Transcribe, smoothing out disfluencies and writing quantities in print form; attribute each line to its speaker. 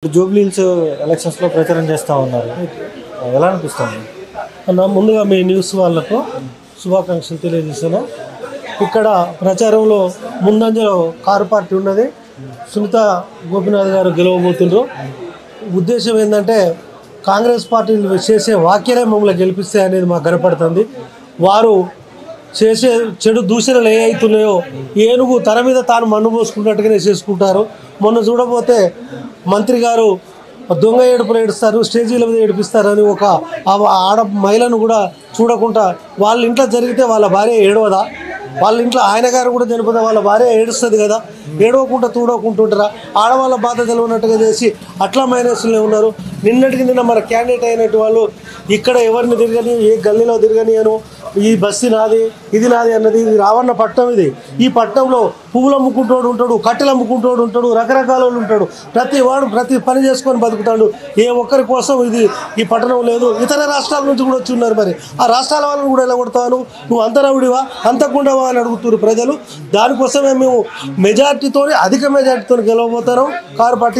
Speaker 1: Jubilee hills ఎలక్షన్స్లో ప్రచారం చేస్తూ ఉన్నారు. ఎలా అనిపిస్తుంది
Speaker 2: అన్న? ముందుగా మీ న్యూస్ వాళ్ళకు శుభాకాంక్షలు తెలియజేశాను. ఇక్కడ ప్రచారంలో ముందంజలో కారు పార్టీ ఉన్నది. సునీత గోపీనాథ్ గారు గెలవబోతున్నారు. ఉద్దేశం ఏంటంటే కాంగ్రెస్ పార్టీలు చేసే వ్యాఖ్యలే మమ్మల్ని గెలిపిస్తాయి అనేది మాకు కనపడుతుంది. వారు చేసే చెడు దూషణలు ఏ అవుతున్నాయో ఏనుగు తన మీద తాను మన్ను పోసుకున్నట్టుగానే చేసుకుంటారు. మొన్న చూడబోతే మంత్రి గారు దొంగ ఏడుపులు ఏడుస్తారు, స్టేజీల మీద ఏడిపిస్తారని ఒక ఆడ మహిళను కూడా చూడకుండా వాళ్ళ ఇంట్లో జరిగితే వాళ్ళ భార్య ఏడవదా? వాళ్ళ ఇంట్లో ఆయన గారు కూడా చనిపోతే వాళ్ళ భార్య ఏడుస్తుంది కదా. ఏడవకుండా చూడకుంటుంటారా? ఆడవాళ్ళ బాధ తెలియనట్టుగా చేసి అట్లా మైనస్లో ఉన్నారు. నిన్నటికి నిన్న మన క్యాండిడేట్ అయినట్టు వాళ్ళు ఇక్కడ ఎవరిని తిరగని, ఏ గల్లీలో తిరగని అను, ఈ బస్సు నాది ఇది నాది అన్నది. ఇది రావణ పట్టణం. ఇది ఈ పట్టణంలో పువ్వులు అమ్ముకుంటోడు ఉంటాడు, కట్టెలు అమ్ముకుంటోడు ఉంటాడు, రకరకాల వాళ్ళు ఉంటాడు. ప్రతి వాడు ప్రతి పని చేసుకొని బతుకుతాడు. ఏ ఒక్కరి కోసం ఇది ఈ పట్టణం లేదు. ఇతర రాష్ట్రాల నుంచి కూడా వచ్చి ఉన్నారు. మరి ఆ రాష్ట్రాల వాళ్ళని కూడా ఎలా కొడతాను? నువ్వు అంతరవుడివా అంతకుండవా అని అడుగుతున్నారు ప్రజలు. దానికోసమే మేము మెజార్టీతో, అధిక మెజార్టీతో గెలవబోతాం. Car party